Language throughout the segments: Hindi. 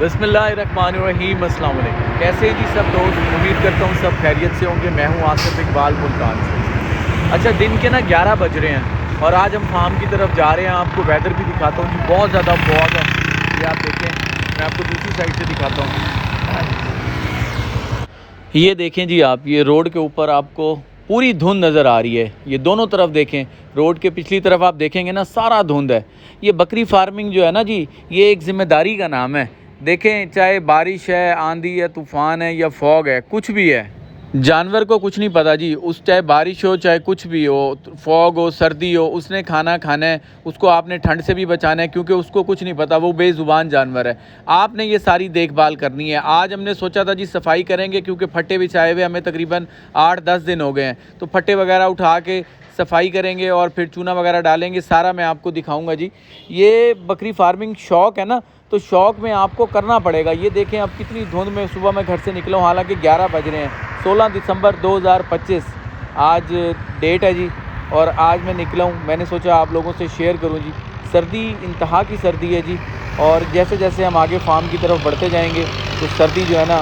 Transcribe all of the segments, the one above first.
बिस्मिल्लाहिर्रहमानिर्रहीम, अस्सलाम वालेकुम। कैसे हैं जी सब दोस्त? उम्मीद करता हूँ सब खैरियत से होंगे। मैं हूँ आसिफ इकबाल मुल्तान से। अच्छा, दिन के ना 11 बज रहे हैं और आज हम फार्म की तरफ जा रहे हैं। आपको वेदर भी दिखाता हूँ जी, बहुत ज़्यादा फॉग है। ये आप देखें, मैं आपको दूसरी साइड से दिखाता हूँ। ये देखें जी आप, ये रोड के ऊपर आपको पूरी धुंध नज़र आ रही है। ये दोनों तरफ देखें, रोड के पिछली तरफ आप देखेंगे ना, सारा धुंध है। ये बकरी फार्मिंग जो है ना जी, ये एक ज़िम्मेदारी का नाम है। देखें, चाहे बारिश है, आंधी है, तूफ़ान है या फॉग है, कुछ भी है, जानवर को कुछ नहीं पता जी। उस चाहे बारिश हो, चाहे कुछ भी हो, फॉग हो, सर्दी हो, उसने खाना खाना है। उसको आपने ठंड से भी बचाना है, क्योंकि उसको कुछ नहीं पता, वो बेज़ुबान जानवर है। आपने ये सारी देखभाल करनी है। आज हमने सोचा था जी सफाई करेंगे, क्योंकि फट्टे बिछाए हुए हमें तकरीबन 8-10 दिन हो गए हैं। तो फट्टे वगैरह उठा के सफाई करेंगे और फिर चूना वगैरह डालेंगे, सारा मैं आपको दिखाऊंगा जी। ये बकरी फार्मिंग शौक़ है ना, तो शौक़ में आपको करना पड़ेगा। ये देखें अब कितनी धुंध में सुबह मैं घर से निकला हूँ, हालांकि 11 बज रहे हैं। 16 दिसंबर 2025 आज डेट है जी। और आज मैं निकला हूँ, मैंने सोचा आप लोगों से शेयर करूँ जी। सर्दी इंतहा की सर्दी है जी, और जैसे जैसे हम आगे फार्म की तरफ बढ़ते जाएंगे तो सर्दी जो है ना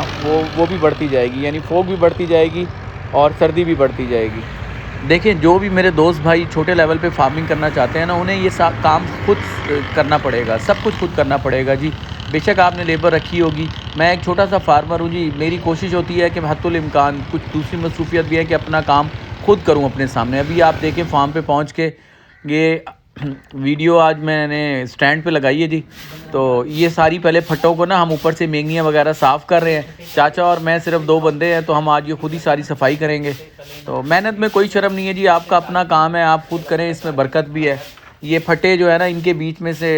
वो भी बढ़ती जाएगी, यानी फॉग भी बढ़ती जाएगी और सर्दी भी बढ़ती जाएगी। देखें, जो भी मेरे दोस्त भाई छोटे लेवल पे फार्मिंग करना चाहते हैं ना, उन्हें ये काम खुद करना पड़ेगा, सब कुछ खुद करना पड़ेगा जी। बेशक आपने लेबर रखी होगी, मैं एक छोटा सा फार्मर हूँ जी। मेरी कोशिश होती है कि हद्दुल इम्कान, कुछ दूसरी मसरूफियत भी है कि अपना काम खुद करूँ अपने सामने। अभी आप देखें फार्म पे पहुँच के ये वीडियो आज मैंने स्टैंड पे लगाई है जी। तो ये सारी पहले फट्टों को ना हम ऊपर से मेंगनियाँ वगैरह साफ़ कर रहे हैं। चाचा और मैं सिर्फ 2 बंदे हैं, तो हम आज ये खुद ही सारी सफाई करेंगे। तो मेहनत में कोई शर्म नहीं है जी, आपका अपना काम है, आप खुद करें, इसमें बरकत भी है। ये फट्टे जो है ना, इनके बीच में से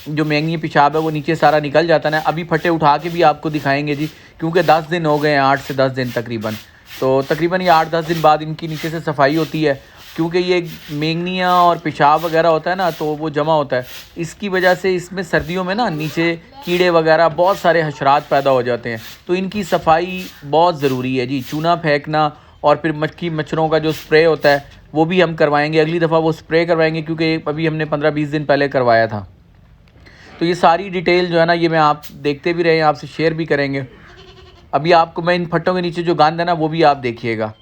जो मेंगनी पेशाब है वो नीचे सारा निकल जाता है। अभी फट्टे उठा के भी आपको दिखाएंगे जी, क्योंकि 10 दिन हो गए हैं, 8 से 10 दिन तकरीबन। तो तकरीबन ये 8-10 दिन बाद इनकी नीचे से सफाई होती है, क्योंकि ये मेंगनियाँ और पेशाब वगैरह होता है ना, तो वो जमा होता है। इसकी वजह से इसमें सर्दियों में ना नीचे कीड़े वगैरह बहुत सारे हशरात पैदा हो जाते हैं, तो इनकी सफाई बहुत ज़रूरी है जी। चूना फेंकना और फिर मक्खी मच्छरों का जो स्प्रे होता है वो भी हम करवाएंगे। अगली दफ़ा वो स्प्रे करवाएंगे, क्योंकि अभी हमने 15-20 दिन पहले करवाया था। तो ये सारी डिटेल जो है ना, ये मैं आप देखते भी रहे हैं, आपसे शेयर भी करेंगे। अभी आपको मैं इन फट्टों के नीचे जो गंद है ना, वो भी आप देखिएगा।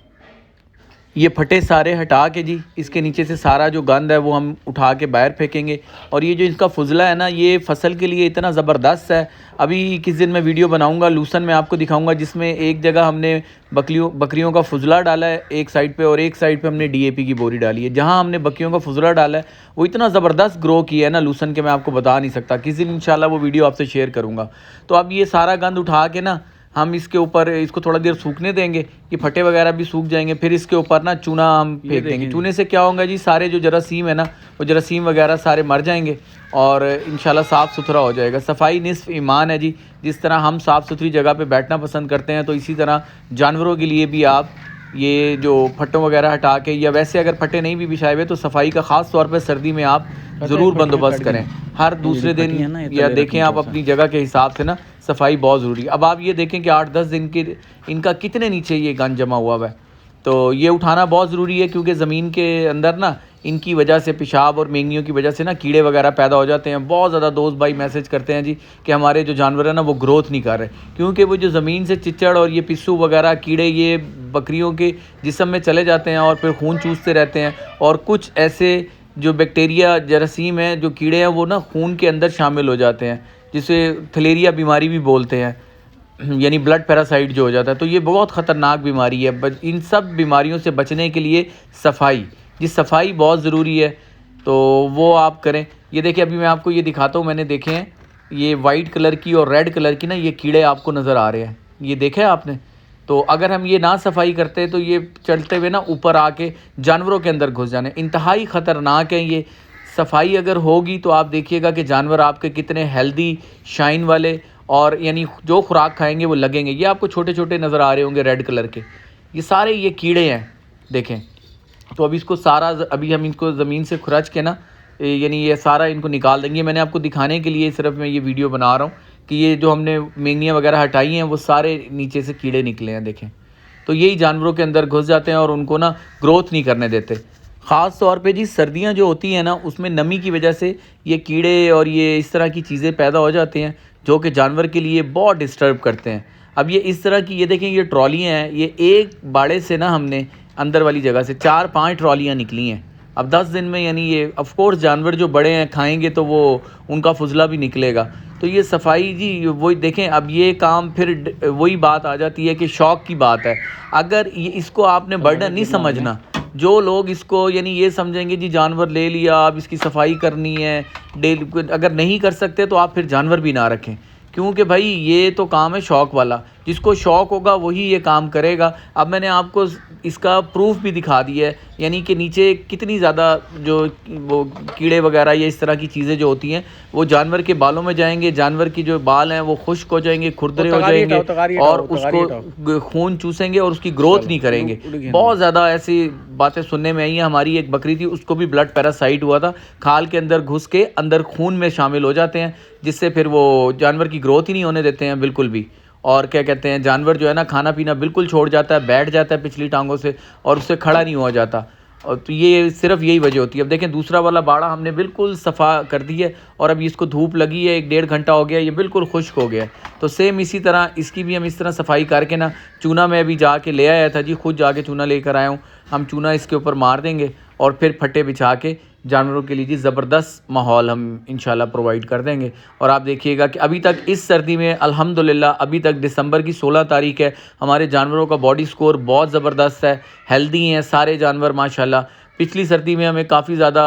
ये फटे सारे हटा के जी, इसके नीचे से सारा जो गंद है वो हम उठा के बाहर फेंकेंगे। और ये जो इसका फुजला है ना, ये फसल के लिए इतना ज़बरदस्त है। अभी किस दिन मैं वीडियो बनाऊंगा, लूसन में आपको दिखाऊंगा, जिसमें एक जगह हमने बकरियों का फुजला डाला है एक साइड पे, और एक साइड पे हमने DAP की बोरी डाली है। जहाँ हमने बकरियों का फुजला डाला है वो इतना ज़बरदस्त ग्रो किया है ना लूसन के, मैं आपको बता नहीं सकता। किस दिन इंशाल्लाह वो वीडियो आपसे शेयर करूँगा। तो अब ये सारा गंद उठा के ना हम इसके ऊपर इसको थोड़ा देर सूखने देंगे, ये फटे वगैरह भी सूख जाएंगे। फिर इसके ऊपर ना चूना हम फेंक देंगे। चूने से क्या होगा जी, सारे जो जरासीम है ना, वो जरासीम वगैरह सारे मर जाएंगे और इंशाल्लाह साफ़ सुथरा हो जाएगा। सफाई निस्फ ईमान है जी। जिस तरह हम साफ़ सुथरी जगह पे बैठना पसंद करते हैं, तो इसी तरह जानवरों के लिए भी आप ये जो फट्टों वगैरह हटा के, या वैसे अगर फट्टे नहीं भी बिछाए हुए, तो सफाई का ख़ास तौर पर सर्दी में आप ज़रूर बंदोबस्त करें। हर दूसरे दिन या देखें आप अपनी जगह के हिसाब से ना, सफाई बहुत ज़रूरी है। अब आप ये देखें कि 8-10 दिन के इनका कितने नीचे ये गंद जमा हुआ है, तो ये उठाना बहुत ज़रूरी है, क्योंकि ज़मीन के अंदर ना इनकी वजह से, पेशाब और मेंगनियों की वजह से ना कीड़े वगैरह पैदा हो जाते हैं। बहुत ज़्यादा दोस्त भाई मैसेज करते हैं जी कि हमारे जो जानवर है ना वो ग्रोथ नहीं कर रहे, क्योंकि वो जो ज़मीन से चिच्चड़ और ये पिस्सू वगैरह कीड़े ये बकरियों के जिस्म में चले जाते हैं और फिर खून चूसते रहते हैं। और कुछ ऐसे जो बैक्टीरिया जरासीम हैं, जो कीड़े हैं, वो ना खून के अंदर शामिल हो जाते हैं, जिसे थलेरिया बीमारी भी बोलते हैं, यानी ब्लड पैरासाइट जो हो जाता है। तो ये बहुत ख़तरनाक बीमारी है। इन सब बीमारियों से बचने के लिए सफाई बहुत ज़रूरी है, तो वो आप करें। ये देखिए, अभी मैं आपको ये दिखाता हूँ, मैंने देखे हैं ये वाइट कलर की और रेड कलर की ना ये कीड़े आपको नज़र आ रहे हैं, ये देखे आपने। तो अगर हम ये ना सफाई करते तो ये चलते हुए ना ऊपर आके जानवरों के अंदर घुस जाने, इंतहाई ख़तरनाक है ये। सफाई अगर होगी तो आप देखिएगा कि जानवर आपके कितने हेल्दी, शाइन वाले, और यानी जो खुराक खाएंगे वो लगेंगे। ये आपको छोटे छोटे नज़र आ रहे होंगे रेड कलर के, ये सारे ये कीड़े हैं, देखें। तो अभी इसको सारा, अभी हम इनको ज़मीन से खुरच के ना, यानी ये सारा इनको निकाल देंगे। मैंने आपको दिखाने के लिए सिर्फ मैं ये वीडियो बना रहा हूँ कि ये जो हमने मेंगनियाँ वगैरह हटाई हैं वो सारे नीचे से कीड़े निकले हैं, देखें। तो यही जानवरों के अंदर घुस जाते हैं और उनको ना ग्रोथ नहीं करने देते। ख़ास तौर पे जी सर्दियाँ जो होती हैं ना, उसमें नमी की वजह से ये कीड़े और ये इस तरह की चीज़ें पैदा हो जाते हैं, जो कि जानवर के लिए बहुत डिस्टर्ब करते हैं। अब ये इस तरह की ये देखें, ये ट्रॉलियाँ हैं, ये एक बाड़े से ना हमने अंदर वाली जगह से 4-5 ट्रॉलियाँ निकली हैं। अब 10 दिन में यानी ये ऑफ़ कोर्स जानवर जो बड़े हैं खाएँगे तो वो उनका फुज़ला भी निकलेगा। तो ये सफाई जी वही देखें, अब ये काम फिर वही बात आ जाती है कि शौक़ की बात है। अगर ये इसको आपने बर्डन नहीं समझना, जो लोग इसको यानी ये समझेंगे जी जानवर ले लिया अब इसकी सफाई करनी है डेली, अगर नहीं कर सकते तो आप फिर जानवर भी ना रखें, क्योंकि भाई ये तो काम है शौक़ वाला, जिसको शौक़ होगा वही ये काम करेगा। अब मैंने आपको इसका प्रूफ भी दिखा दिया है, यानी कि नीचे कितनी ज़्यादा जो वो कीड़े वगैरह या इस तरह की चीज़ें जो होती हैं वो जानवर के बालों में जाएंगे, जानवर की जो बाल हैं वो खुश्क हो जाएंगे, खुरदरे हो जाएंगे और उसको खून चूसेंगे और उसकी ग्रोथ नहीं करेंगे। बहुत ज़्यादा ऐसी बातें सुनने में आई हैं। हमारी एक बकरी थी, उसको भी ब्लड पैरासाइट हुआ था, खाल के अंदर घुस के अंदर खून में शामिल हो जाते हैं, जिससे फिर वो जानवर की ग्रोथ ही नहीं होने देते हैं बिल्कुल भी। और क्या कहते हैं, जानवर जो है ना खाना पीना बिल्कुल छोड़ जाता है, बैठ जाता है पिछली टांगों से और उससे खड़ा नहीं हुआ जाता। और तो ये सिर्फ यही वजह होती है। अब देखें दूसरा वाला बाड़ा हमने बिल्कुल सफ़ा कर दी है और अब इसको धूप लगी है, 1-1.5 घंटा हो गया, ये बिल्कुल खुश्क हो गया है। तो सेम इसी तरह इसकी भी हम इस तरह सफाई करके ना, चूना मैं अभी जाके ले आया था जी, खुद जाके चूना लेकर आया हूँ। हम चूना इसके ऊपर मार देंगे और फिर फट्टे बिछा के जानवरों के लिए जी ज़बरदस्त माहौल हम इंशाल्लाह प्रोवाइड कर देंगे। और आप देखिएगा कि अभी तक इस सर्दी में अल्हम्दुलिल्लाह अभी तक दिसंबर की 16 तारीख है, हमारे जानवरों का बॉडी स्कोर बहुत ज़बरदस्त है, हेल्दी हैं सारे जानवर माशाल्लाह। पिछली सर्दी में हमें काफ़ी ज़्यादा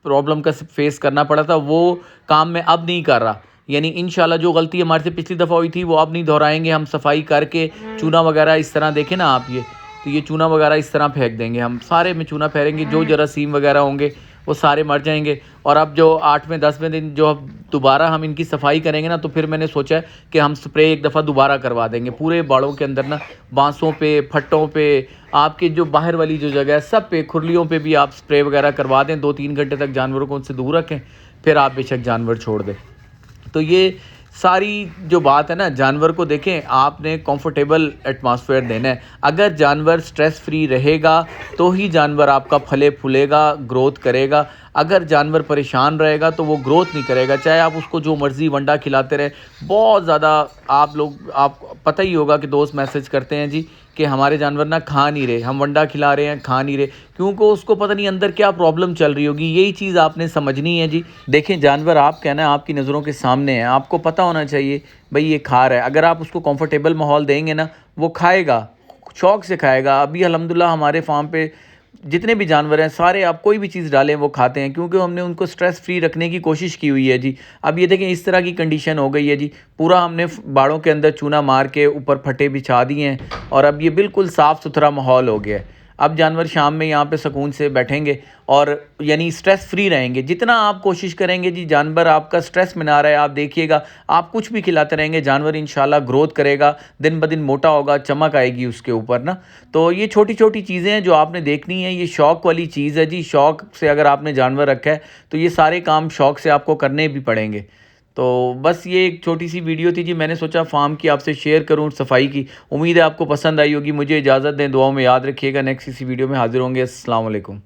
प्रॉब्लम का फेस करना पड़ा था, वो काम मैं अब नहीं कर रहा। यानी इंशाल्लाह जो गलती हमारे से पिछली दफ़ा हुई थी वो अब नहीं दोहराएंगे। हम सफाई करके चूना वगैरह इस तरह देखें ना आप, ये तो ये चूना वगैरह इस तरह फेंक देंगे, हम सारे में चूना फेरेंगे, जो जरासीम वगैरह होंगे वो सारे मर जाएंगे। और अब जो 8वें 10वें दिन जो दोबारा हम इनकी सफाई करेंगे ना, तो फिर मैंने सोचा है कि हम स्प्रे एक दफ़ा दोबारा करवा देंगे पूरे बाड़ों के अंदर ना, बांसों पे, फट्टों पे, आपके जो बाहर वाली जो जगह है सब पे, खुरलियों पे भी आप स्प्रे वगैरह करवा दें। 2-3 घंटे तक जानवरों को उनसे दूर रखें, फिर आप बेशक जानवर छोड़ दें। तो ये सारी जो बात है ना, जानवर को देखें आपने कंफर्टेबल एटमॉस्फेयर देना है। अगर जानवर स्ट्रेस फ्री रहेगा तो ही जानवर आपका फले फूलेगा, ग्रोथ करेगा। अगर जानवर परेशान रहेगा तो वो ग्रोथ नहीं करेगा, चाहे आप उसको जो मर्ज़ी वंडा खिलाते रहें। बहुत ज़्यादा आप पता ही होगा कि दोस्त मैसेज करते हैं जी कि हमारे जानवर ना खा नहीं रहे, हम वंडा खिला रहे हैं खा नहीं रहे, क्योंकि उसको पता नहीं अंदर क्या प्रॉब्लम चल रही होगी। यही चीज़ आपने समझनी है जी। देखें जानवर आप कहना है आपकी नज़रों के सामने है, आपको पता होना चाहिए भाई ये खा रहा है। अगर आप उसको कंफर्टेबल माहौल देंगे ना, वो खाएगा, शौक़ से खाएगा। अभी अल्हम्दुलिल्लाह हमारे फार्म पे जितने भी जानवर हैं सारे, आप कोई भी चीज़ डालें वो खाते हैं, क्योंकि हमने उनको स्ट्रेस फ्री रखने की कोशिश की हुई है जी। अब ये देखें इस तरह की कंडीशन हो गई है जी, पूरा हमने बाड़ों के अंदर चूना मार के ऊपर फटे बिछा दिए हैं और अब ये बिल्कुल साफ़ सुथरा माहौल हो गया है। अब जानवर शाम में यहाँ पे सुकून से बैठेंगे और यानी स्ट्रेस फ्री रहेंगे। जितना आप कोशिश करेंगे जी जानवर आपका स्ट्रेस में ना रहे, आप देखिएगा आप कुछ भी खिलाते रहेंगे, जानवर इंशाल्लाह ग्रोथ करेगा, दिन ब दिन मोटा होगा, चमक आएगी उसके ऊपर ना। तो ये छोटी छोटी चीज़ें हैं जो आपने देखनी है, ये शौक़ वाली चीज़ है जी। शौक़ से अगर आपने जानवर रखा है तो ये सारे काम शौक़ से आपको करने भी पड़ेंगे। तो बस ये एक छोटी सी वीडियो थी जी, मैंने सोचा फार्म की आपसे शेयर करूं, सफाई की। उम्मीद है आपको पसंद आई होगी। मुझे इजाज़त दें, दुआओं में याद रखिएगा। नेक्स्ट इसी वीडियो में हाजिर होंगे। अस्सलाम वालेकुम।